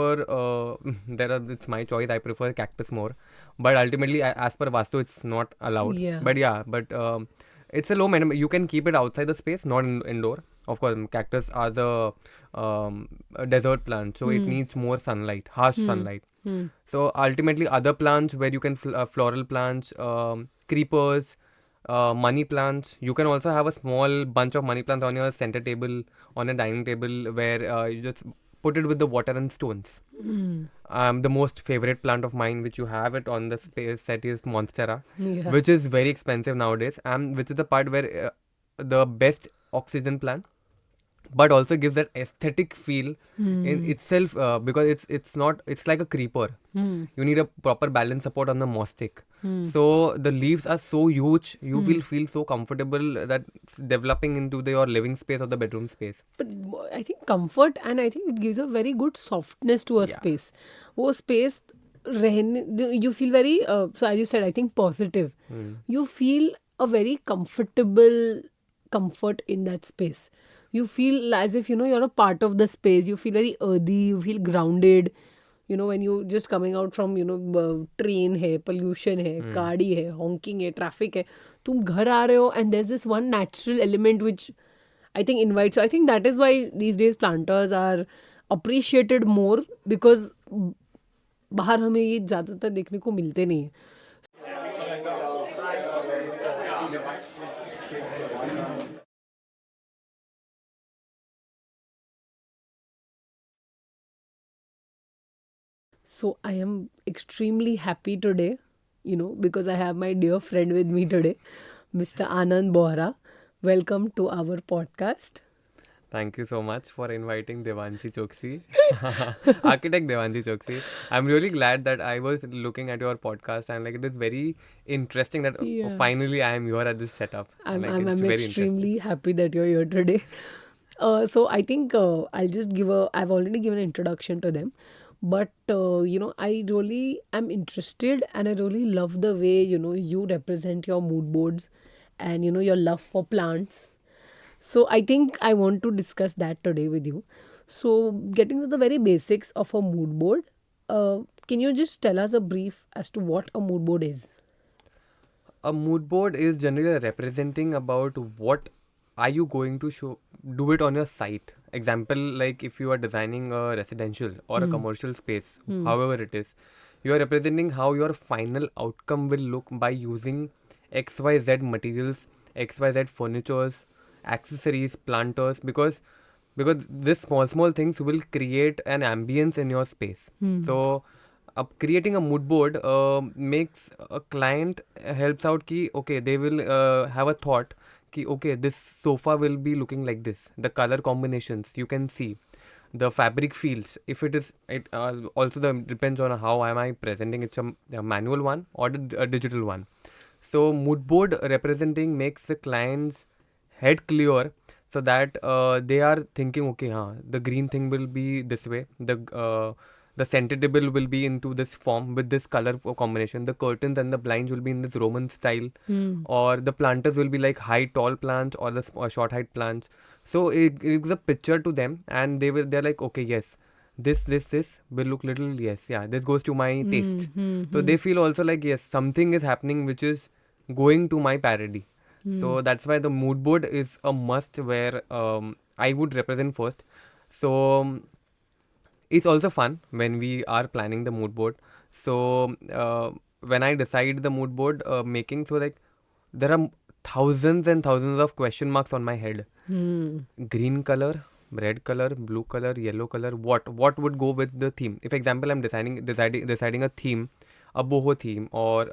It's my choice. I prefer cactus more, but ultimately, as per Vastu, it's not allowed. Yeah. But it's a low minimum. You can keep it outside the space, not indoor. Of course, cactus are the a desert plant, so it needs more sunlight, harsh sunlight. So ultimately, other plants where you can floral plants, creepers, money plants. You can also have a small bunch of money plants on your center table, on a dining table, where you just put it with the water and stones. The most favorite plant of mine, which you have it on the space set, is Monstera, Yeah. which is very expensive nowadays, and which is the part where the best oxygen plant, but also gives that aesthetic feel in itself, because it's like a creeper. You need a proper balance support on the moss stick. So the leaves are so huge, you will feel so comfortable that it's developing into your living space or the bedroom space. But I think comfort, and I think it gives a very good softness to a Yeah. space. वो space you feel very so as you said, I think positive. You feel a very comfortable comfort in that space. You feel as if you're a part of the space. You feel very earthy. You feel grounded. When you just coming out from train है, pollution है, गाड़ी है, honking है, traffic है, तुम घर आ रहे हो, and there's this one natural element which I think invites. So I think that is why these days planters are appreciated more, because बाहर हमें ये ज़्यादातर देखने को मिलते नहीं है. So I am extremely happy today, because I have my dear friend with me today, Mr. Anand Bohara. Welcome to our podcast. Thank you so much for inviting Devanshi Chokshi, architect Devanshi Chokshi. I'm really glad that I was looking at your podcast, and like it is very interesting that Yeah. finally I am here at this setup. And like it's I'm very interesting. extremely happy that you're here today. So I think I'll just I've already given an introduction to them. But, I really am interested, and I really love the way, you represent your mood boards and, your love for plants. So I think I want to discuss that today with you. So getting to the very basics of a mood board, can you just tell us a brief as to what a mood board is? A mood board is generally representing about what are you going to do it on your site. Example, like if you are designing a residential or a commercial space, however it is, you are representing how your final outcome will look by using XYZ materials, XYZ furnitures, accessories, planters, because this small things will create an ambience in your space. So creating a mood board makes a client helps out ki okay, they will have a thought ki okay, this sofa will be looking like this, the color combinations you can see, the fabric feels, if it also depends on how am I presenting, it's a manual one or a digital one. So mood board representing makes the client's head clear, so that they are thinking okay, the green thing will be this way, the center table will be into this form with this color combination, the curtains and the blinds will be in this Roman style, or the planters will be like high tall plants or the short height plants. So it gives a picture to them, and they're like okay, yes, this will look little, yes, yeah, this goes to my taste. So they feel also like yes, something is happening which is going to my parody. So that's why the mood board is a must, where I would represent first. So it's also fun when we are planning the mood board. So when I decide the mood board making, so like there are thousands and thousands of question marks on my head. Green color, red color, blue color, yellow color. What would go with the theme? If example I'm deciding a theme, a boho theme, or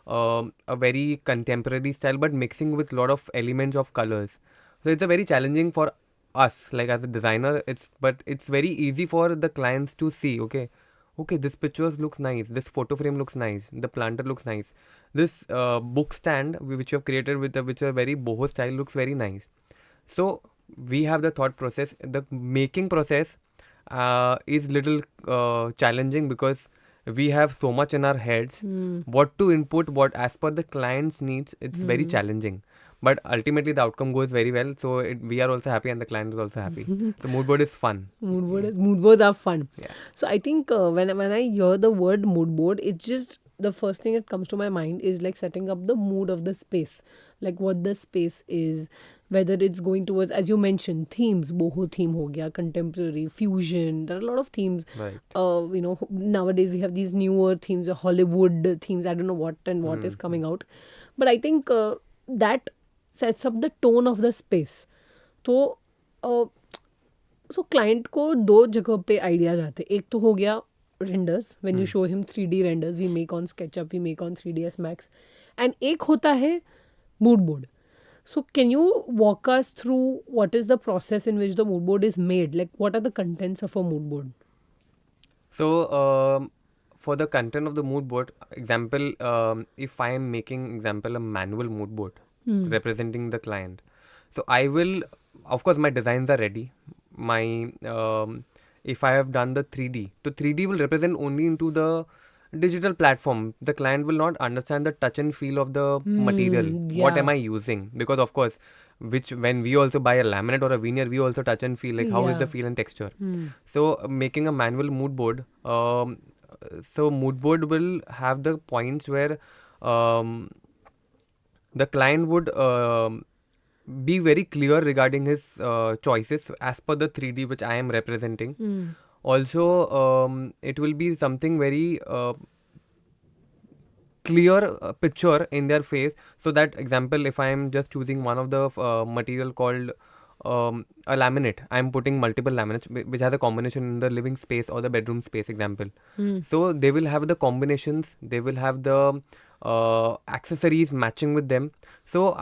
a very contemporary style, but mixing with lot of elements of colors. So it's a very challenging for us, like as a designer. It's very easy for the clients to see. Okay, this pictures looks nice. This photo frame looks nice. The planter looks nice. This book stand which you have created with which a very boho style looks very nice. So we have the thought process. The making process is little challenging, because we have so much in our heads. What to input, what as per the client's needs, it's very challenging. but ultimately the outcome goes very well. So we are also happy and the client is also happy. The mood board is fun. Mood boards are fun. Yeah. So I think when I hear the word mood board, it's just the first thing that comes to my mind is like setting up the mood of the space, like what the space is, whether it's going towards, as you mentioned, themes. Boho theme ho gaya, contemporary, fusion. There are a lot of themes. Right. Nowadays we have these newer themes, Hollywood themes. I don't know what and what is coming out, but I think that sets up the tone of the space. तो सो client को दो जगह पे ideas आते हैं. एक तो हो गया renders, when you show him 3D renders we make on SketchUp, we make on 3ds Max, and एक होता है mood board. So can you walk us through what is the process in which the mood board is made? Like what are the contents of a mood board? So for the content of the mood board, example, if I am making example a manual mood board representing the client, so I will, of course, my designs are ready. My if I have done the 3D, so 3D will represent only into the digital platform. The client will not understand the touch and feel of the material. What am I using? Because of course, when we also buy a laminate or a veneer, we also touch and feel like how is the feel and texture. So making a manual mood board, so mood board will have the points where the client would be very clear regarding his choices as per the 3D which I am representing. Also, it will be something very clear picture in their face. So that example, if I am just choosing one of the material called a laminate, I am putting multiple laminates which has a combination in the living space or the bedroom space example. So they will have the combinations, they will have the accessories matching with them. So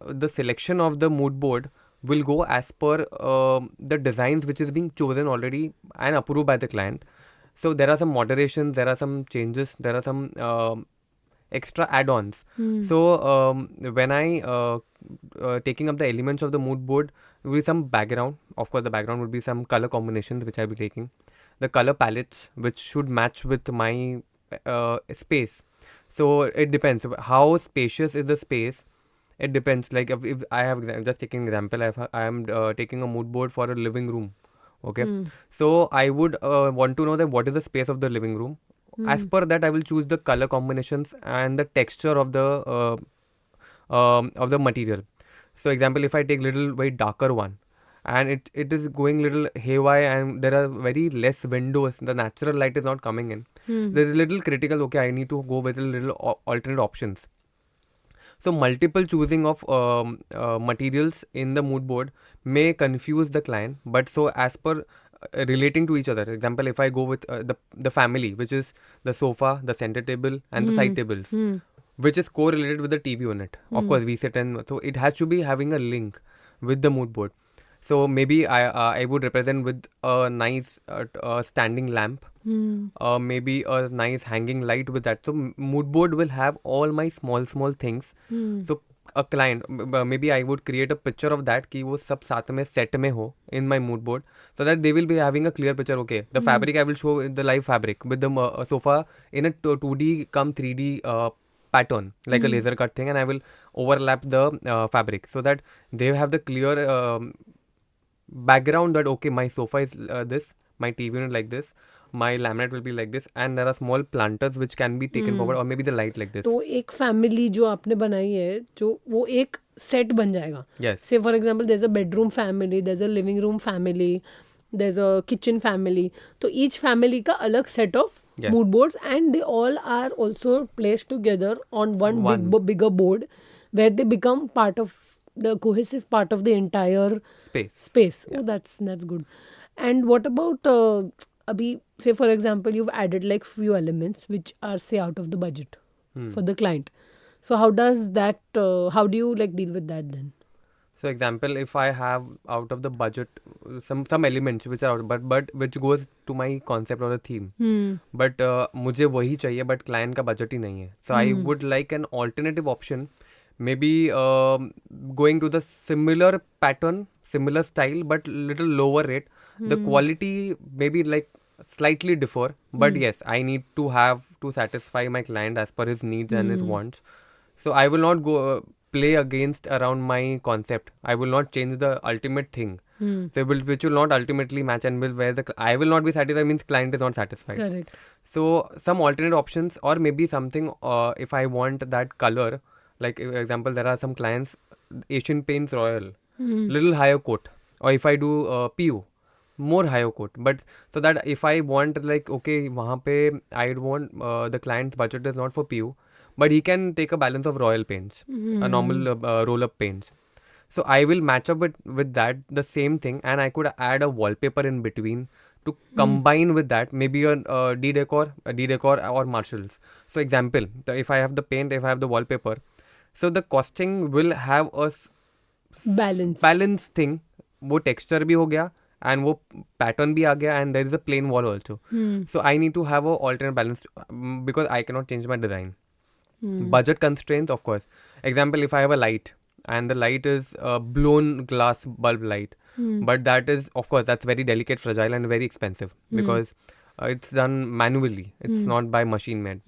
the selection of the mood board will go as per the designs which is being chosen already and approved by the client. So there are some moderations, there are some changes, there are some extra add-ons. So when I taking up the elements of the mood board, there will be some background. Of course, the background would be some color combinations which I'll be taking. The color palettes which should match with my space. So it depends how spacious is the space. It depends. Like if I have just taking an example, I am taking a mood board for a living room. Okay, so I would want to know that what is the space of the living room. As per that, I will choose the color combinations and the texture of the material. So example, if I take little very darker one, and it is going little haywire and there are very less windows, the natural light is not coming in. There is a little critical. Okay, I need to go with a little alternate options. So multiple choosing of materials in the mood board may confuse the client, but so as per relating to each other. Example, if I go with the family, which is the sofa, the center table, and the side tables, which is correlated with the TV unit. Of course, we sit and so it has to be having a link with the mood board. So maybe I would represent with a nice standing lamp, maybe a nice hanging light with that. So mood board will have all my small things. So a client, maybe I would create a picture of that कि वो सब साथ में set में हो in my mood board, so that they will be having a clear picture. Okay, the fabric I will show the live fabric with the sofa in a 2D come 3D pattern like a laser cut thing, and I will overlap the fabric so that they have the clear background that okay, my sofa is this, my TV unit like this, my laminate will be like this, and there are small planters which can be taken forward, or maybe the light like this. तो एक family जो आपने बनाई है, जो वो एक set बन जाएगा. Yes. Say for example, there's a bedroom family, there's a living room family, there's a kitchen family. तो each family का अलग set of mood boards, and they all are also placed together on one bigger board, where they become part of the cohesive part of the entire space. Yeah. Oh, that's good. And what about abhi, say for example, you've added like few elements which are say out of the budget for the client. So how does that how do you like deal with that then? So example, if I have out of the budget some elements which are out, but which goes to my concept or a theme, but मुझे वही चाहिए, but client का budget ही नहीं है. So I would like an alternative option, maybe going to the similar pattern, similar style, but little lower rate. The quality maybe like slightly differ, but yes, I need to have to satisfy my client as per his needs and his wants. So I will not go play against around my concept. I will not change the ultimate thing. So which will not ultimately match, and I will not be satisfied means client is not satisfied. Correct. So some alternate options, or maybe something, if I want that color, like example, there are some clients, Asian Paints Royal, little higher coat, or if I do PU, more higher coat. But so that if I want, like, okay, wahan pe I want the client's budget is not for PU, but he can take a balance of Royal paints, a normal roll up paints. So I will match up with that, the same thing, and I could add a wallpaper in between to combine with that, maybe a D-decor or Marshalls. So example, if I have the paint, if I have the wallpaper, so the costing will have a Balance. thing. वो texture भी हो गया, and वो pattern भी आ गया, and there is a plain wall also. So I need to have a alternate balance, because I cannot change my design. Budget constraints, of course. Example, if I have a light, and the light is blown glass bulb light, but that is, of course, that's very delicate, fragile, and very expensive, because it's done manually. It's not by machine made.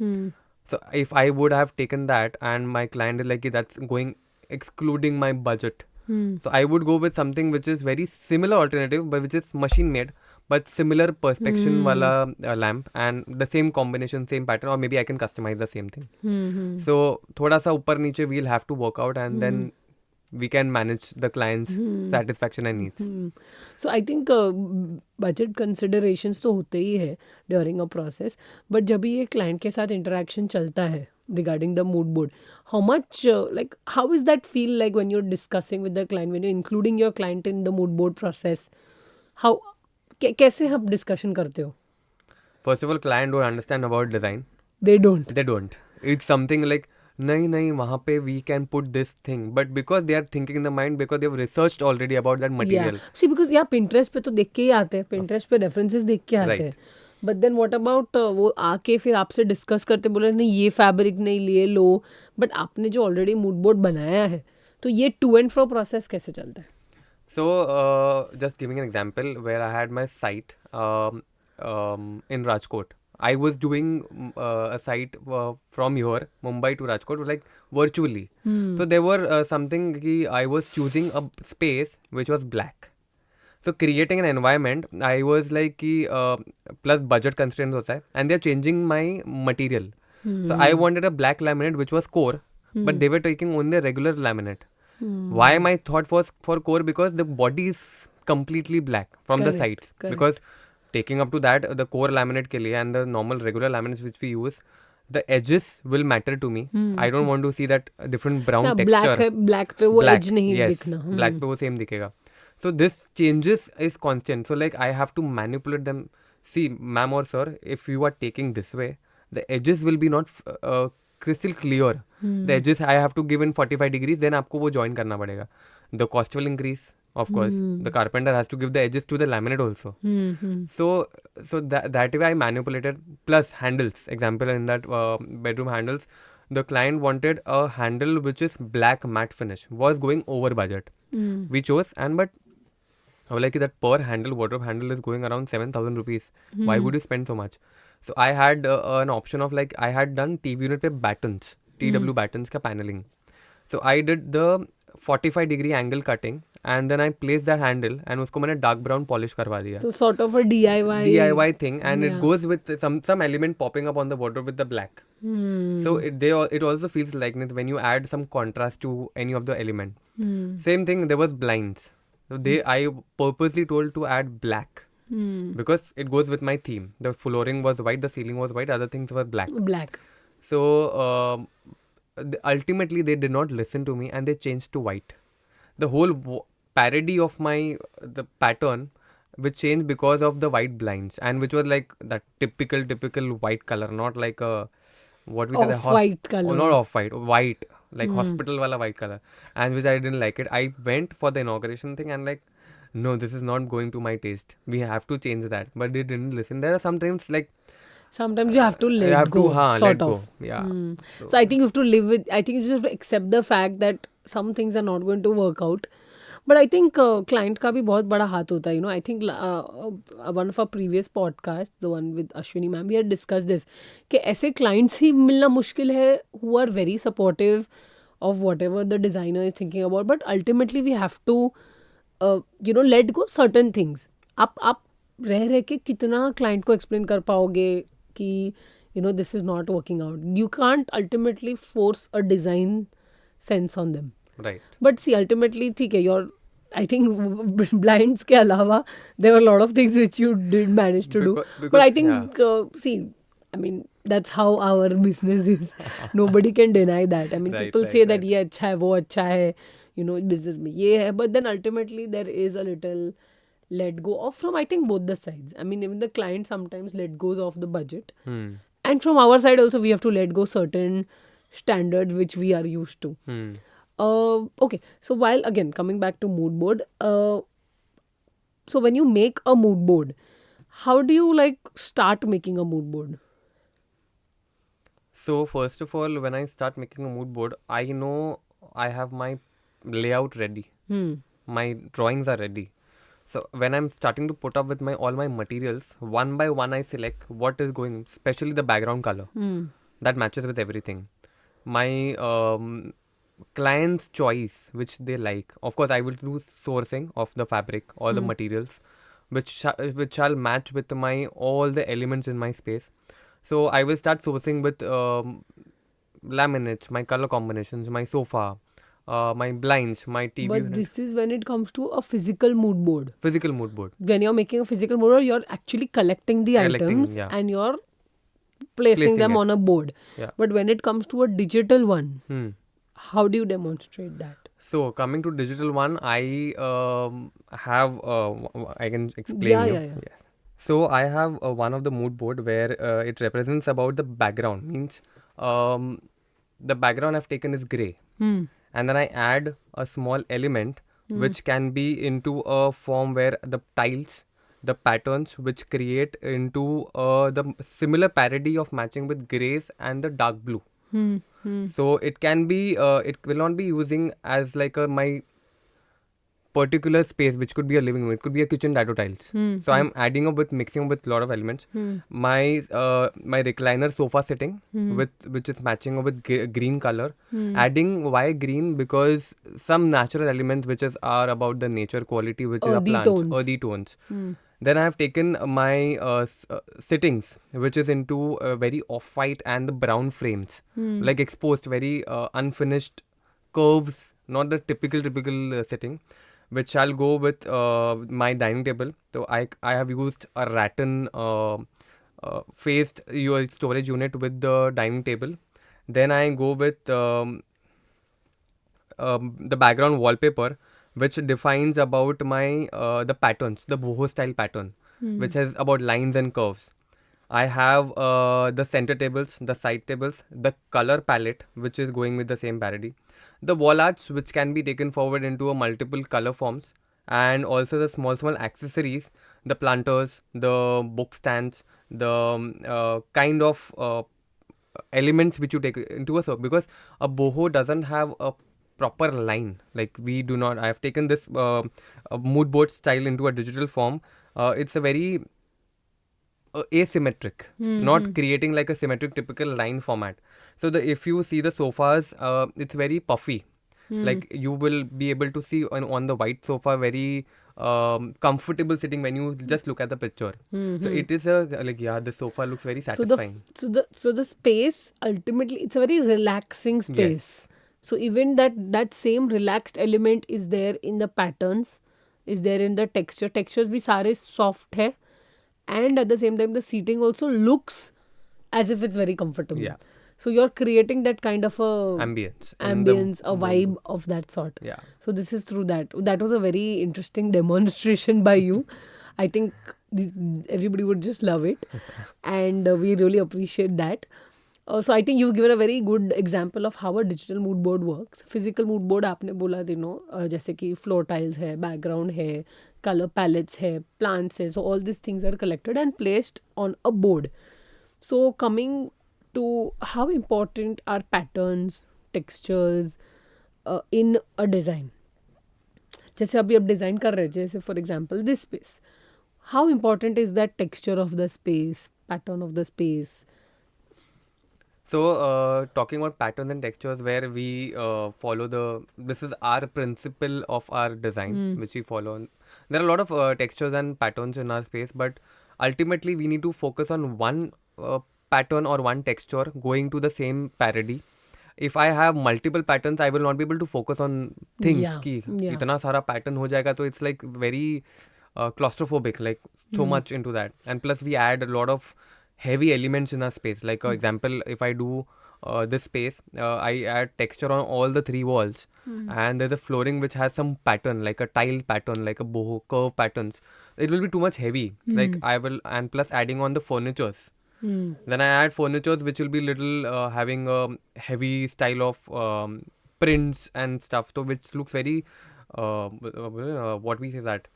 So if I would have taken that, and my client is like, "Ki, that's going excluding my budget." So I would go with something which is very similar alternative, but which is machine made, but similar perspection wala lamp, and the same combination, same pattern, or maybe I can customize the same thing. So thoda sa upar niche we'll have to work out, and then we can manage the client's satisfaction and needs. So I think budget considerations तो होते ही है during a process, but जब भी ये client के साथ interaction चलता है regarding the mood board, how much like how is that feel like when you're discussing with the client, when you're including your client in the mood board process? How कैसे आप discussion करते हो? First of all, client don't understand about design. They don't. They don't. It's something like, नहीं वहाँ पे we can put this thing, but because they are thinking in the mind, because they have researched already about that material. Yeah. See, because यहाँ Pinterest पे तो देख के ही आते हैं, Pinterest पे references देख के आते हैं. But then what about वो आके फिर आपसे डिस्कस करते बोले नहीं ये फैब्रिक नहीं लिए लो, बट आपने जो ऑलरेडी मूड बोर्ड बनाया है, तो ये टू एंड फ्रो प्रोसेस कैसे चलता है? So just giving an example where I had my site in Rajkot. I was doing a site from here, Mumbai to Rajkot, like virtually. So there were something I was choosing a space which was black. So creating an environment, I was like plus budget constraints hota hai, and they're changing my material. So I wanted a black laminate which was core, but they were taking only regular laminate. Why my thought was for core? Because the body is completely black from the sides. Because taking up to that, the core laminate ke liye and the normal regular laminates which we use, the edges will matter to me. I don't want to see that different brown texture. Black पे वो edge नहीं दिखना. Black पे वो same दिखेगा. So this changes is constant. So like I have to manipulate them. See, ma'am or sir, if you are taking this way, the edges will be not crystal clear. The edges I have to give in 45 degrees, then आपको वो join करना पड़ेगा. The cost will increase, of course. The carpenter has to give the edges to the laminate also. So that way I manipulated. Plus handles. Example, in that bedroom handles, the client wanted a handle which is black matte finish. Was going over budget. We chose, but I was like that per handle, wardrobe handle is going around 7,000 rupees. Why would you spend so much? So I had an option of like, I had done TV unit पे battens, TW battens का paneling. So I did the 45 degree angle cutting, and then I placed that handle and उसको मैंने dark brown polish करवा दिया. So sort of a DIY thing, and it goes with some element popping up on the wardrobe with the black. So it also feels like when you add some contrast to any of the element. Same thing, there was blinds. So I purposely told to add black. Because it goes with my theme. The flooring was white, the ceiling was white, other things were black. So ultimately they did not listen to me, and they changed to white. The whole parody of the pattern which changed because of the white blinds, and which was like that typical white color, not like a what we say the white color. Not off white, like hospital wala white color, and which I didn't like it. I went for the inauguration thing and like, no, this is not going to my taste. We have to change that. But they didn't listen. There are sometimes like... Sometimes you have to let go. Sort of. Yeah. So I think you have to live with... I think you just have to accept the fact that some things are not going to work out. But I think client का भी बहुत बड़ा हाथ होता है. You know, I think one of our previous podcasts, the one with Ashwini ma'am, we had discussed this. कि ऐसे clients ही मिलना मुश्किल है who are very supportive, of whatever the designer is thinking about, but ultimately we have to let go certain things. आप रह के कितना client को explain कर पाओगे कि this is not working out. You can't ultimately force a design sense on them. Right. But see, ultimately, ठीक है, your I think blinds के अलावा there were a lot of things which you did manage to do. But I think see, I mean, that's how our business is. Nobody can deny that. I mean, people say that ये अच्छा है, वो अच्छा है, business में ये है, but then ultimately there is a little let go of from, I think, both the sides. I mean, even the client sometimes let goes of the budget. And from our side also, we have to let go certain standards which we are used to. Okay, so while again coming back to mood board, so when you make a mood board, how do you like start making a mood board? So first of all, when I start making a mood board, I know I have my layout ready. My drawings are ready. So when I'm starting to put up with all my materials, one by one I select what is going, especially the background color that matches with everything. My client's choice, which they like. Of course, I will do sourcing of the fabric or the materials, which shall match with all the elements in my space. So I will start sourcing with laminates, my color combinations, my sofa, my blinds, my TV But unit. this is when it comes to a physical mood board. Physical mood board. When you're making a physical mood board, you're actually collecting the items and you're placing them on a board. Yeah. But when it comes to a digital one, how do you demonstrate that? So coming to digital one, I have I can explain you. Yes. So I have one of the mood board where it represents about the background. Means the background I've taken is grey, and then I add a small element which can be into a form where the tiles, the patterns which create into the similar parody of matching with greys and the dark blue. So it can be it will not be using as like my particular space, which could be a living room, it could be a kitchen dado tiles. So I'm adding up with mixing up with a lot of elements. My recliner sofa sitting which is matching up with green color. Adding why green? Because some natural elements which are about the nature quality, which is a plant, earthy tones. Then I have taken my sittings, which is into very off-white and the brown frames, like exposed, very unfinished curves, not the typical sitting, which shall go with my dining table. So I have used a rattan faced your storage unit with the dining table. Then I go with the background wallpaper, which defines about my the patterns, the boho style pattern, which has about lines and curves. I have the center tables, the side tables, the color palette, which is going with the same parody, the wall arts, which can be taken forward into a multiple color forms, and also the small accessories, the planters, the book stands, the kind of elements which you take into a circle, because a boho doesn't have a proper line. Like we do not. I have taken this mood board style into a digital form. It's a very asymmetric, not creating like a symmetric typical line format. So if you see the sofas, it's very puffy. Like you will be able to see on the white sofa very comfortable sitting when you just look at the picture. So it is the sofa looks very satisfying. So the space ultimately, it's a very relaxing space. Yes. So even that same relaxed element is there in the patterns, is there in the texture. Textures bhi sare soft hai, and at the same time the seating also looks as if it's very comfortable. Yeah. So you're creating that kind of a ambience, a vibe of that sort. Yeah. So this is through that. That was a very interesting demonstration by you. I think everybody would just love it, and we really appreciate that. So I think you've given a very good example of how a digital mood board works. Physical mood board आपने बोला जैसे कि floor tiles है, background है, color palettes है, plants है. So all these things are collected and placed on a board. So coming to how important are patterns, textures in a design. जैसे अभी आप design कर रहे हैं, जैसे for example this space. How important is that texture of the space, pattern of the space? So, talking about patterns and textures, where we follow this is our principle of our design, which we follow. There are a lot of textures and patterns in our space, but ultimately we need to focus on one pattern or one texture going to the same parody. If I have multiple patterns, I will not be able to focus on things. Yeah, कि yeah. इतना सारा pattern हो जाएगा, तो it's like very claustrophobic, like so much into that. And plus, we add a lot of heavy elements in our space. Like, for example, if I do this space, I add texture on all the three walls, and there's a flooring which has some pattern, like a tile pattern, like a boho curve patterns. It will be too much heavy. Like I will, and plus adding on the furnitures. Then I add furnitures which will be little having a heavy style of prints and stuff, so which looks very what we say that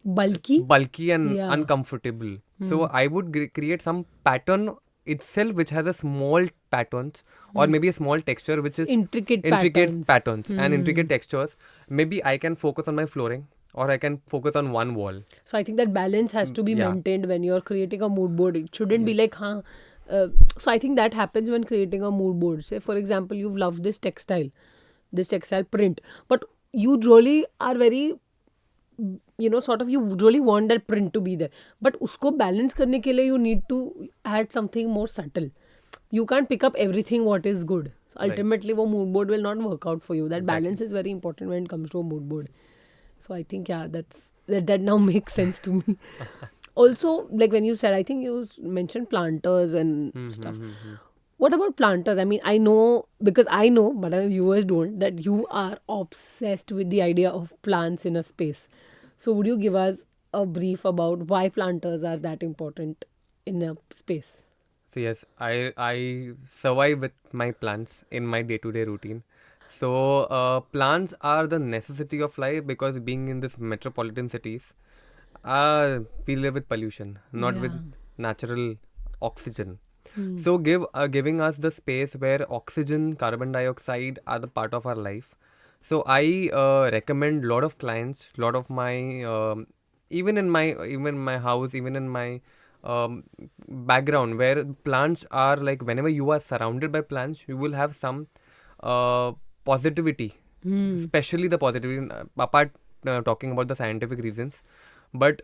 bulky and Yeah. uncomfortable. So I would create some pattern itself which has a small patterns or maybe a small texture which is Intricate patterns and intricate textures. Maybe I can focus on my flooring or I can focus on one wall. So I think that balance has to be Yeah. maintained when you're creating a mood board. It shouldn't be like, huh. So I think that happens when creating a mood board. Say, for example, you've loved this textile print, but you really are very, sort of, you really want that print to be there. But usko balance karne ke liye, you need to add something more subtle. You can't pick up everything what is good. Ultimately, wo mood board will not work out for you. That balance is very important when it comes to a mood board. So I think, yeah, that now makes sense to me. Also, like when you said, I think you mentioned planters and stuff. What about planters? I mean, I know, because I know, but our viewers don't, that you are obsessed with the idea of plants in a space. So would you give us a brief about why planters are that important in a space? So yes, I survive with my plants in my day-to-day routine. So plants are the necessity of life because being in this metropolitan cities, we live with pollution, not with Yeah. natural oxygen. So giving us the space where oxygen, carbon dioxide are the part of our life. So I recommend lot of clients, lot of my even in my house, even in my background where plants are, like whenever you are surrounded by plants, you will have some positivity, especially the positivity. Apart talking about the scientific reasons, but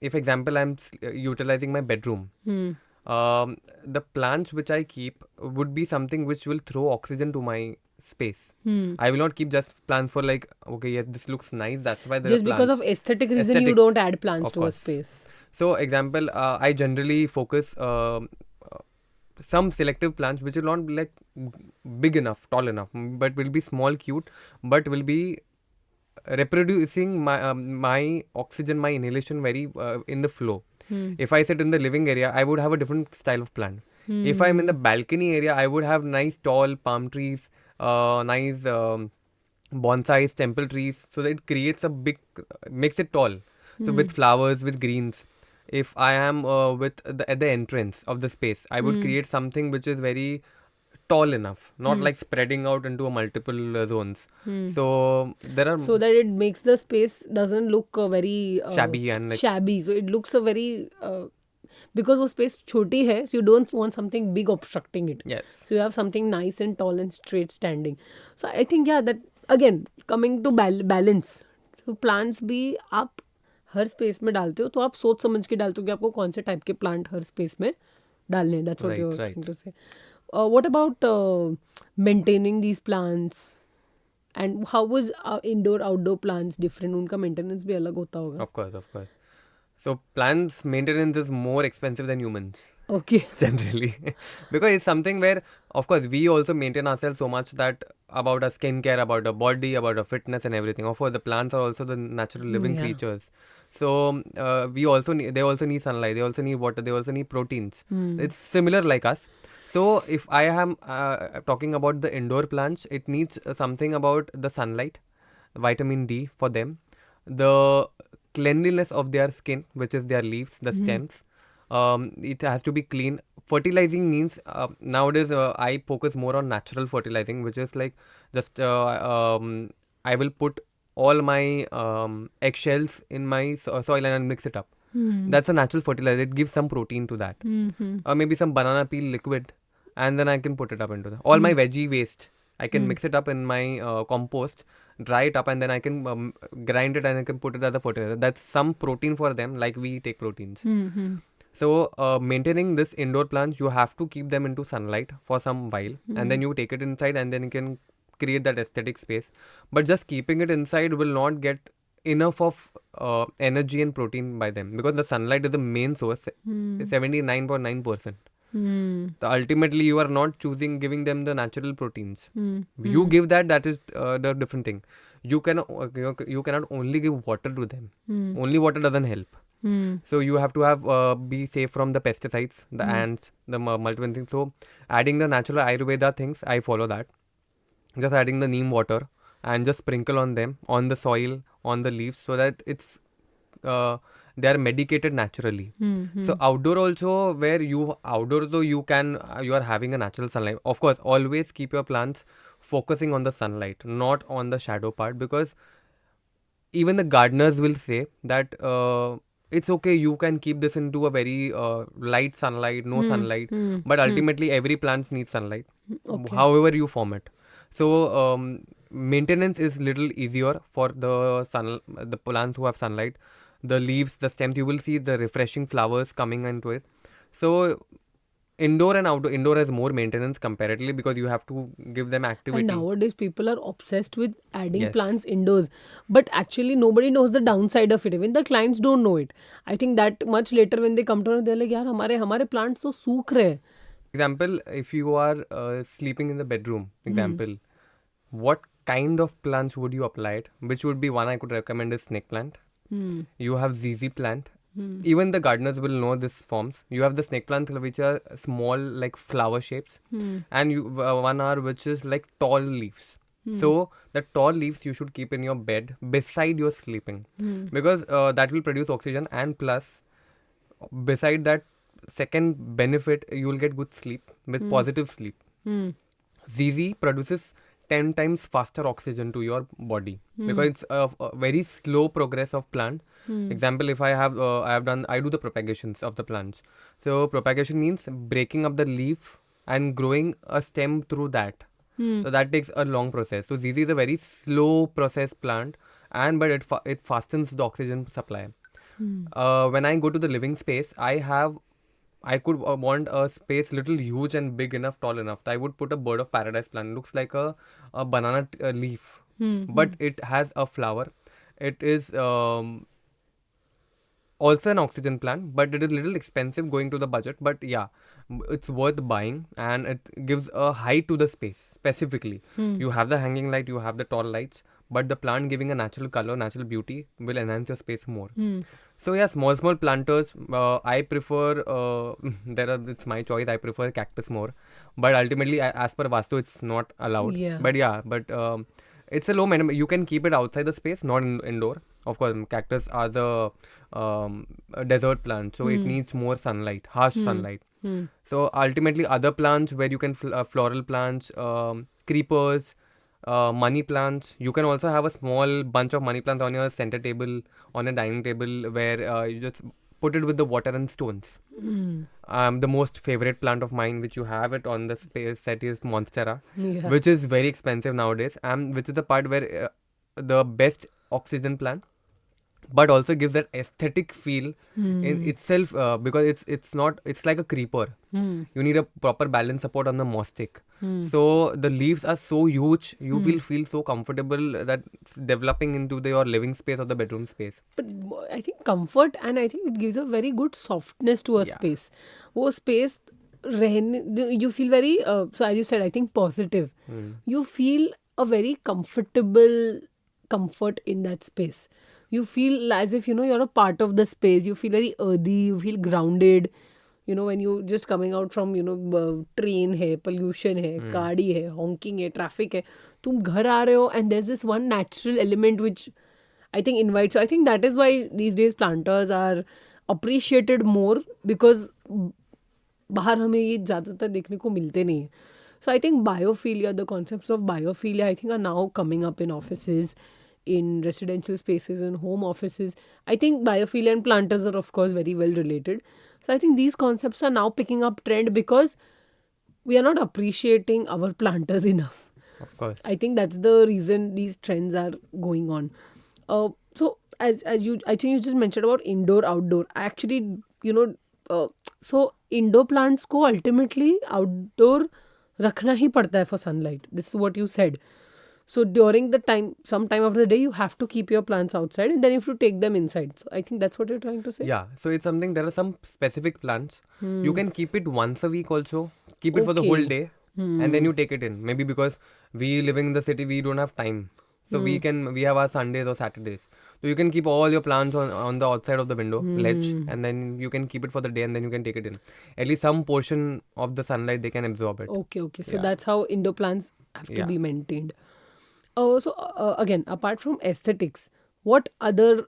if example I'm utilizing my bedroom. The plants which I keep would be something which will throw oxygen to my space. I will not keep just plants for like, okay, yeah, this looks nice, that's why there are Just because plants. of aesthetic reason, you Aesthetics, don't add plants of to a course. space. So example, I generally focus some selective plants which will not be like big enough, tall enough, but will be small, cute, but will be reproducing my oxygen, my inhalation very in the flow. If I sit in the living area, I would have a different style of plant. If I'm in the balcony area, I would have nice tall palm trees, nice bonsais, temple trees, so that it creates a big, makes it tall. So with flowers, with greens. If I am at the entrance of the space, I would create something which is very tall enough, not like spreading out into a multiple zones. So there are So that it makes the space doesn't look very shabby and like shabby. So it looks a very because वो space छोटी है, so you don't want something big obstructing it. yes. So you have something nice and tall and straight standing. So I think, yeah, that again coming to balance. So plants भी आप हर space में डालते हो, तो आप सोच समझ के डालते हो कि आपको कौन से टाइप के प्लांट हर स्पेस में डालने हैं. That's what you're trying to say. What about maintaining these plants? And how was indoor outdoor plants different? उनका maintenance भी अलग होता होगा. Of course, of course. So plants maintenance is more expensive than humans. Okay. Generally. Because it's something where, of course, we also maintain ourselves so much that about our skincare, about our body, about our fitness and everything. Of course, the plants are also the natural living Yeah. creatures. So they also need sunlight, they also need water, they also need proteins. It's similar like us. So if I am talking about the indoor plants, it needs something about the sunlight, vitamin D for them, the cleanliness of their skin, which is their leaves, the stems. It has to be clean. Fertilizing means nowadays I focus more on natural fertilizing, which is like just I will put all my eggshells in my soil and I'll mix it up. That's a natural fertilizer. It gives some protein to that. Or maybe some banana peel liquid. and then I can put it up into all my veggie waste. I can mix it up in my compost, dry it up, and then I can grind it and I can put it as a fertilizer. That's some protein for them, like we take proteins. So maintaining this indoor plants, you have to keep them into sunlight for some while, and then you take it inside, and then you can create that aesthetic space. But just keeping it inside will not get enough of energy and protein by them, because the sunlight is the main source, 79.9%. So ultimately, you are not giving them the natural proteins. You give that is the different thing. You cannot only give water to them. Only water doesn't help. So you have to have be safe from the pesticides, the ants, the multiple things. So adding the natural Ayurveda things, I follow that. Just adding the neem water and just sprinkle on them, on the soil, on the leaves, so that it's they are medicated naturally. So outdoor also, where outdoor though you can you are having a natural sunlight. Of course, always keep your plants focusing on the sunlight, not on the shadow part, because even the gardeners will say that it's okay, you can keep this into a very light sunlight, no sunlight, but ultimately every plant needs sunlight, however you form it. So maintenance is little easier for the plants who have sunlight. The leaves, the stems, you will see the refreshing flowers coming into it. So indoor and outdoor, indoor has more maintenance comparatively, because you have to give them activity. And nowadays people are obsessed with adding Yes. plants indoors, but actually nobody knows the downside of it. Even the clients don't know it. I think that much later when they come to know, they're like, yaar hamare plants so सूख रहे हैं. Example, if you are sleeping in the bedroom, example, what kind of plants would you apply it? Which would be one I could recommend is snake plant. You have ZZ plant. Even the gardeners will know this forms. You have the snake plants which are small like flower shapes, and one are which is like tall leaves. So the tall leaves you should keep in your bed beside your sleeping, because that will produce oxygen, and plus beside that, second benefit, you will get good sleep with positive sleep. ZZ produces 10 times faster oxygen to your body, because it's a very slow progress of plant. Example, if I do the propagations of the plants. So propagation means breaking up the leaf and growing a stem through that. So that takes a long process. So ZZ is a very slow process plant, but it fastens the oxygen supply. When I go to the living space, I could want a space little huge and big enough, tall enough. I would put a bird of paradise plant. It looks like a banana leaf, but it has a flower. It is also an oxygen plant, but it is little expensive going to the budget. But yeah, it's worth buying, and it gives a height to the space specifically. You have the hanging light, you have the tall lights, but the plant giving a natural color, natural beauty will enhance your space more. So yeah, small planters. I prefer. It's my choice. I prefer cactus more, but ultimately, as per Vastu, it's not allowed. Yeah. But it's a low minimum. You can keep it outside the space, not indoor. Of course, cactus are the a desert plant, so it needs more sunlight, harsh sunlight. So ultimately, other plants where you can floral plants, creepers, money plants. You can also have a small bunch of money plants on your center table, on a dining table, where you just put it with the water and stones. The most favorite plant of mine, which you have it on the space set, is Monstera, Yeah. which is very expensive nowadays, and which is the part where the best oxygen plant, but also gives that aesthetic feel in itself, because it's like a creeper. You need a proper balance support on the moss stick. So the leaves are so huge, you will feel so comfortable that it's developing into your living space or the bedroom space. But I think comfort, and I think it gives a very good softness to a Yeah. space. वो space you feel very so as you said, I think positive. You feel a very comfortable comfort in that space. You feel as if you're a part of the space. You feel very earthy. You feel grounded. When you just coming out from train है, pollution है, गाड़ी है, honking है, traffic है, तुम घर आ रहे हो, and there's this one natural element which I think invites. So I think that is why these days planters are appreciated more, because बाहर हमें ये ज़्यादातर देखने को मिलते नहीं हैं. So I think biophilia, the concepts of biophilia, I think are now coming up in offices, in residential spaces, in home offices. I think biophilia and planters are of course very well related. So I think these concepts are now picking up trend, because we are not appreciating our planters enough. Of course. I think that's the reason these trends are going on. So as you, I think you just mentioned about indoor outdoor. Actually, so indoor plants को ultimately outdoor रखना ही पड़ता है for sunlight. This is what you said. So during the time, some time of the day, you have to keep your plants outside, and then you have to take them inside. So I think that's what you're trying to say. Yeah, so it's something, there are some specific plants. You can keep it once a week also, keep it for the whole Okay. day, and then you take it in. Maybe because we living in the city, we don't have time. So we have our Sundays or Saturdays. So you can keep all your plants on the outside of the window, ledge, and then you can keep it for the day and then you can take it in. At least some portion of the sunlight they can absorb it. Okay. So Yeah. that's how indoor plants have to Yeah. be maintained. So again, apart from aesthetics, what other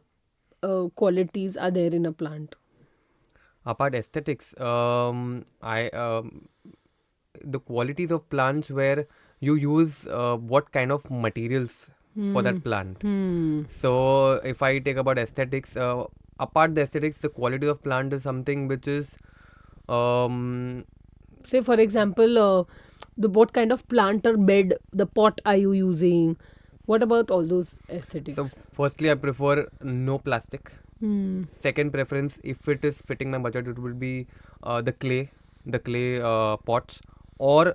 qualities are there in a plant? Apart aesthetics, I the qualities of plants where you use what kind of materials for that plant. So if I take about aesthetics, apart the aesthetics, the quality of plant is something which is Say for example, the what kind of planter bed, the pot are you using? What about all those aesthetics? so firstly I prefer no plastic. Second preference, if it is fitting my budget, it would be the clay pots, or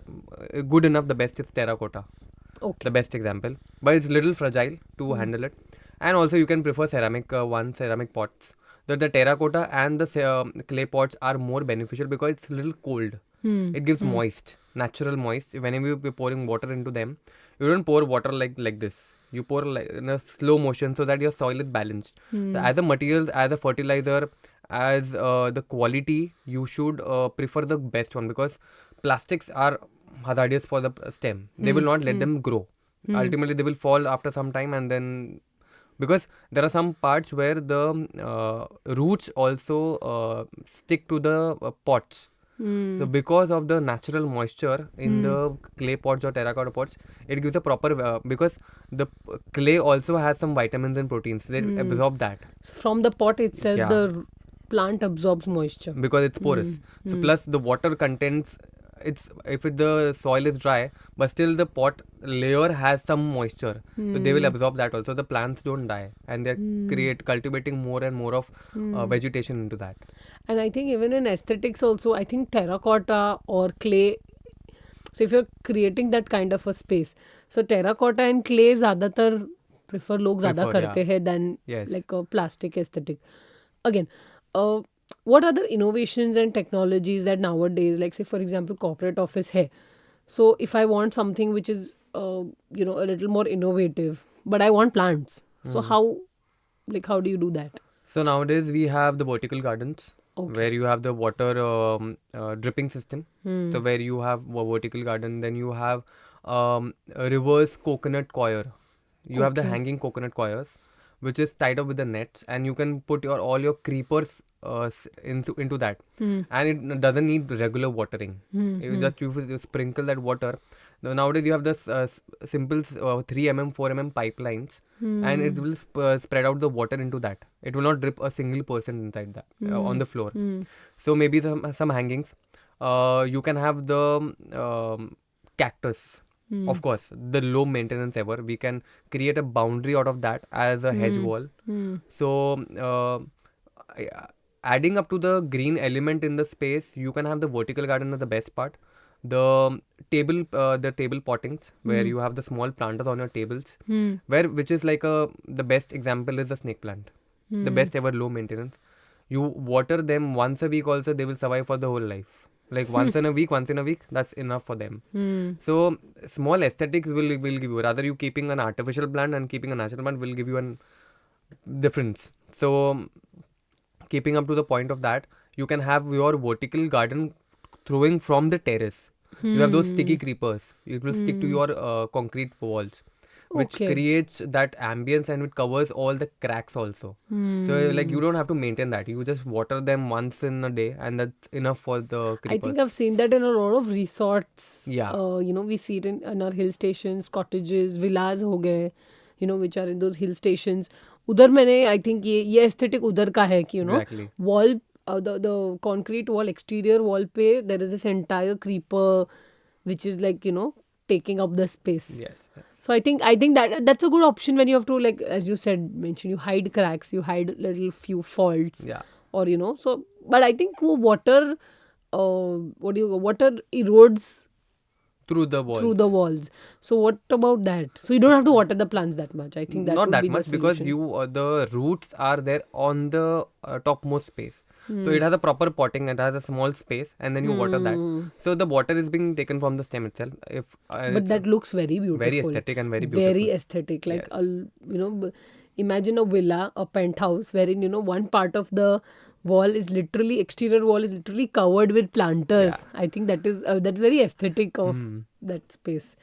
good enough, the best is terracotta, Okay. the best example, but it's little fragile to handle it. And also you can prefer ceramic pots. The terracotta and the clay pots are more beneficial because it's a little cold. It gives moist, natural moist. Whenever you're pouring water into them, you don't pour water like this. You pour like in a slow motion so that your soil is balanced. So as a material, as a fertilizer, as the quality, you should prefer the best one, because plastics are hazardous for the stem. They will not let them grow. Ultimately, they will fall after some time, and then because there are some parts where the roots also stick to the pots. So because of the natural moisture in the clay pots or terracotta pots, it gives a proper because the clay also has some vitamins and proteins. They absorb that. So from the pot itself, Yeah. the plant absorbs moisture. Because it's porous. So plus the water contents, it's the soil is dry, but still the pot layer has some moisture, so they will absorb that also. The plants don't die, and they cultivating more and more of vegetation into that. And I think even in aesthetics also, I think terracotta or clay. So if you're creating that kind of a space, so terracotta and clay ज़्यादातर prefer लोग ज़्यादा Prefer, करते हैं than Yes. like a plastic aesthetic. Again, what other innovations and technologies that nowadays, like say for example, corporate office है. So if I want something which is a little more innovative, but I want plants. So how do you do that? So nowadays we have the vertical gardens, Okay. where you have the water dripping system. So where you have a vertical garden, then you have a reverse coconut coir. You have the Okay. hanging coconut coils, which is tied up with the nets, and you can put all your creepers into that, and it doesn't need regular watering. You just you sprinkle that water. Nowadays you have this simple 3 mm 4 mm pipelines, and it will spread out the water into that. It will not drip a single person inside that on the floor. So maybe some hangings. You can have the cactus. Of course, the low maintenance ever. We can create a boundary out of that as a hedge wall. So adding up to the green element in the space, you can have the vertical garden as the best part. The table pottings, where you have the small planters on your tables, which is like the best example is the snake plant, the best ever low maintenance. You water them once a week also, they will survive for the whole life. Like once in a week, that's enough for them. So small aesthetics will give you, rather you keeping an artificial plant and keeping a natural plant will give you an difference. So keeping up to the point of that, you can have your vertical garden throwing from the terrace. You have those sticky creepers. It will stick to your concrete walls, which Okay. creates that ambience, and it covers all the cracks also. So like you don't have to maintain that. You just water them once in a day, and that's enough for the creepers. I think I've seen that in a lot of resorts. Yeah. We see it in our hill stations, cottages, villas हो गए, which are in those hill stations. उधर मैंने I think ये aesthetic उधर का है कि Exactly. wall, the concrete wall, exterior wall पे there is this entire creeper which is like, taking up the space. Yes, yes. So I think that's a good option when you have to, like, as you said, mention, you hide cracks, you hide little few faults, Yeah. or so. But I think water, water erodes Through the through the walls. walls. So what about that? So you don't have to water the plants that much. I think that Not would that be the much, because solution. the roots are there on the topmost space. So it has a proper potting, it has a small space, and then you water that. Hmm. So the water is being taken from the stem itself. If But it's that looks very very beautiful. aesthetic and very beautiful. Very aesthetic. Like, Yes. imagine a villa, a penthouse, wherein, one part of the exterior wall is literally covered with planters. Yeah. I think that's very aesthetic of Hmm. that space.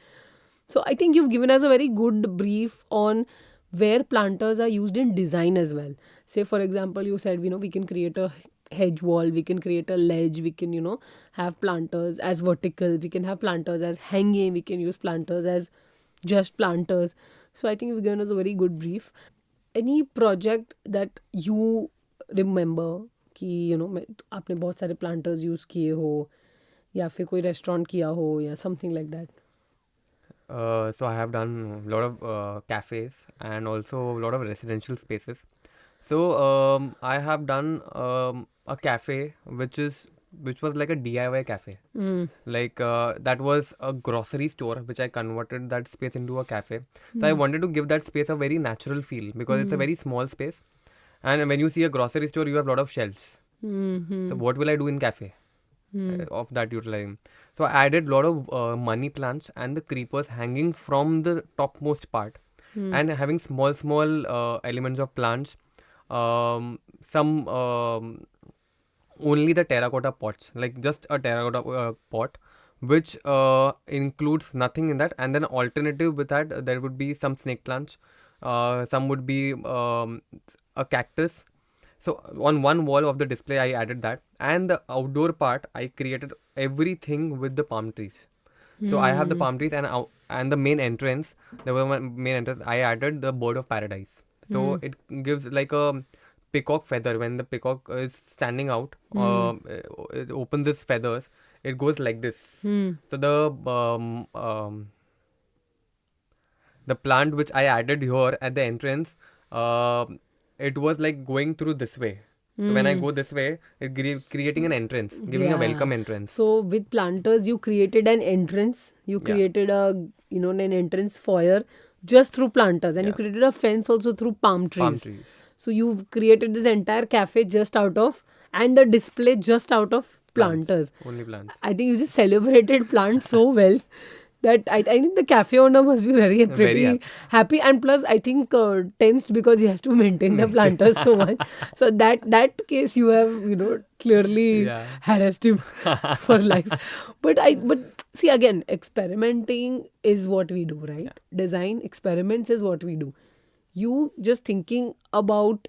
So I think you've given us a very good brief on where planters are used in design as well. Say, for example, you said, we can create a hedge wall, we can create a ledge, we can, have planters as vertical, we can have planters as hanging, we can use planters as just planters. So I think you've given us a very good brief. Any project that you remember कि आपने बहुत सारे planters use किए हो, या फिर कोई restaurant किया हो, या something like that? So I have done a lot of cafes and also a lot of residential spaces. So I have done a cafe which was like a DIY cafe. Like that was a grocery store which I converted that space into a cafe. So I wanted to give that space a very natural feel, because it's a very small space. And when you see a grocery store, you have a lot of shelves. So what will I do in cafe? Of that utilizing. So I added a lot of money plants and the creepers hanging from the topmost part, and having small elements of plants. Some only the terracotta pots, like just a terracotta pot, which includes nothing in that. And then alternative with that, there would be some snake plants. Some would be a cactus. So on one wall of the display, I added that, and the outdoor part, I created everything with the palm trees. So I have the palm trees, and the main entrance, main entrance, I added the bird of paradise. So it gives like a peacock feather. When the peacock is standing out, it opens its feathers. It goes like this. So the plant which I added here at the entrance, it was like going through this way. So when I go this way, creating an entrance, giving a Yeah. welcome entrance. So with planters, you created an entrance. You Yeah. created an entrance foyer just through planters, and you Yeah. created a fence also through palm Palm trees. trees. So you've created this entire cafe just out of, and the display just out of Plants. planters. Only plants. I think you just celebrated plants so well that I think the cafe owner must be very Very pretty happy, and plus I think tensed, because he has to maintain the planters so much. So that case, you have clearly Yeah. harassed him for life. But see, again, experimenting is what we do, right? Design experiments is what we do. You just thinking about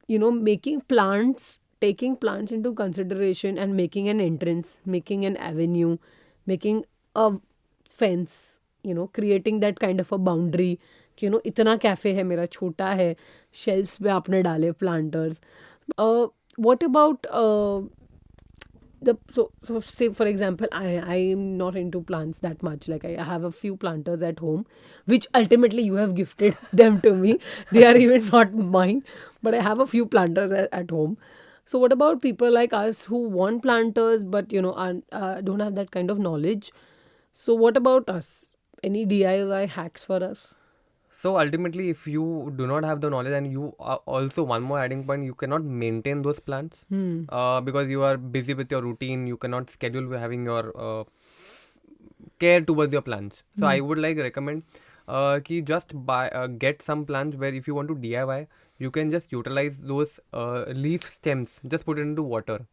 making plants, taking plants into consideration, and making an entrance, making an avenue, making a fence, creating that kind of a boundary कि इतना cafe है मेरा, छोटा है, shelves पे आपने डाले planters. What about so say, for example, I am not into plants that much. Like, I have a few planters at home, which ultimately you have gifted them to me. They are even not mine, but I have a few planters at home. So what about people like us who want planters, but don't have that kind of knowledge? So what about us? Any DIY hacks for us? So ultimately, if you do not have the knowledge, and you are also, one more adding point, you cannot maintain those plants, because you are busy with your routine. You cannot schedule having your care towards your plants. So I would like recommend ki just get some plants where, if you want to DIY, you can just utilize those leaf stems. Just put it into water,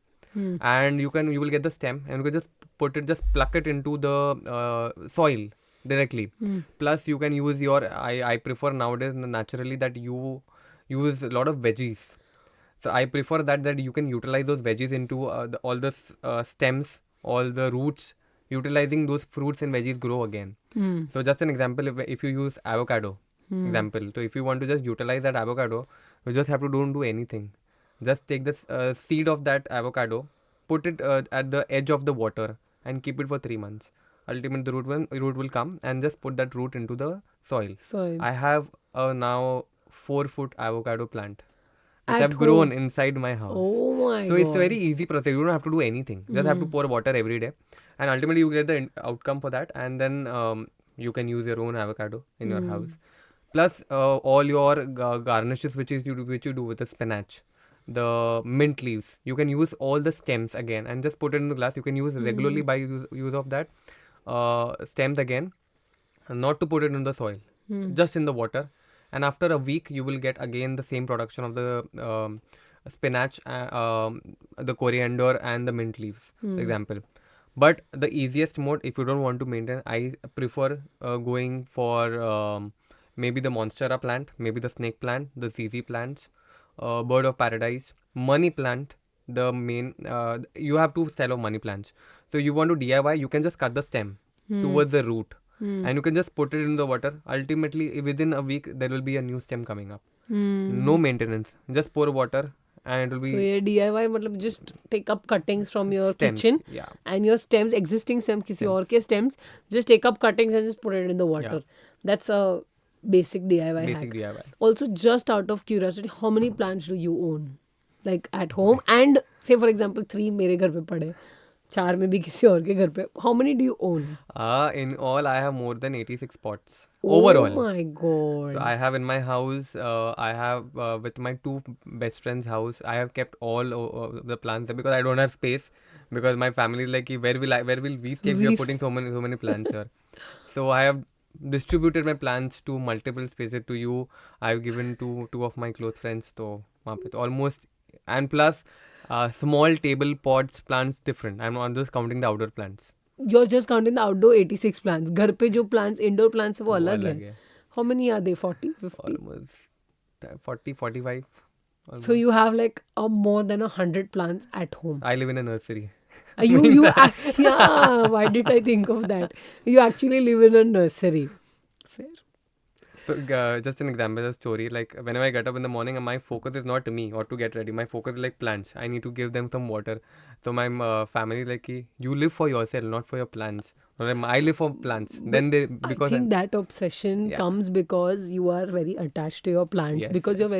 and you will get the stem, and you can just pluck it into the soil directly. Plus you can use I prefer nowadays naturally that you use a lot of veggies. So I prefer that you can utilize those veggies into all the stems, all the roots. Utilizing those fruits and veggies grow again. So just an example, if you use avocado example, so if you want to just utilize that avocado, you just have to don't do anything. Just take the seed of that avocado, put it at the edge of the water, and keep it for 3 months. ultimately the root will come and just put that root into the soil. Soil. I have a now 4 foot avocado plant which At I've grown home. inside my house. Oh my So it's a God. very easy process. You don't have to do anything. Just have to pour water every day, and ultimately you get the outcome for that. And then you can use your own avocado in your house. Plus all your garnishes which you do with the spinach, the mint leaves. You can use all the stems again and just put it in the glass. You can use regularly by use of that stems again, not to put it in the soil, just in the water. And after a week, you will get again the same production of the spinach, the coriander, and the mint leaves, for example. But the easiest mode, if you don't want to maintain, I prefer going for maybe the monstera plant, maybe the snake plant, the ZZ plants, bird of paradise, money plant. The main you have two style of money plants. So you want to DIY, you can just cut the stem towards the root, and you can just put it in the water. Ultimately, within a week, there will be a new stem coming up. No maintenance, just pour water and it will So be ये DIY मतलब just take up cuttings from your stems. kitchen Yeah. and your stems, existing stems, किसी Stems. और के stems, just take up cuttings and just put it in the water. Yeah. That's a basic DIY Basic hack. DIY. Also, just out of curiosity, how many plants do you own? Like at home and say for example 3 मेरे घर पे पड़े, 4 में भी किसी और के घर पे. How many do you own? In all, I have more than 86 pots Oh overall. my God. So I have in my house, I have with my two best friends' house, I have kept all the plants there because I don't have space. Because my family is like, "Ki, where will we stay? We are putting so many plants here." So I have distributed my plants to multiple spaces. To you, I have given to two of my close friends. So वहाँ पे तो almost, and plus small table pots plants different. I'm not just counting the outdoor plants. You're just counting the outdoor 86 plants. घर पे जो plants, indoor plants है वो वो अलग अलग है. है. How many are they? 40, 50? Almost 40, 45. So you have like more than 100 plants at home. I live in a nursery. Yeah, why did I think of that? You actually live in a nursery. Fair. So just an example, a story. Like whenever I get up in the morning, my focus is not me or to get ready. My focus is like plants. I need to give them some water. So my family is like, "Ki, you live for yourself, not for your plants." Or I live for plants. Then they I because think that obsession Yeah. comes because you are very attached to your plants, Yes, because yes.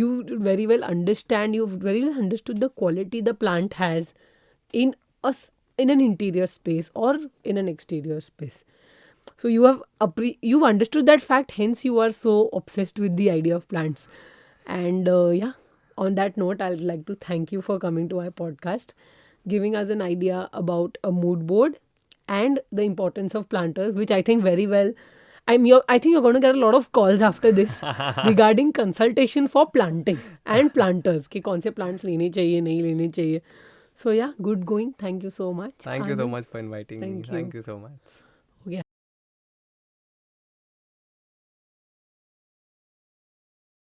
you very well understand, you've very well understood the quality the plant has in in an interior space or in an exterior space. So you have you've understood that fact, hence you are so obsessed with the idea of plants. And yeah, on that note, I'd like to thank you for coming to my podcast, giving us an idea about a mood board and the importance of planters, which I think very well. I think you're going to get a lot of calls after this regarding consultation for planting and planters. कि कौन से plants लेने चाहिए, नहीं लेने चाहिए. So yeah, good going. Thank you so much. Thank you so Anand. much for inviting me. Thank you. Thank you so much.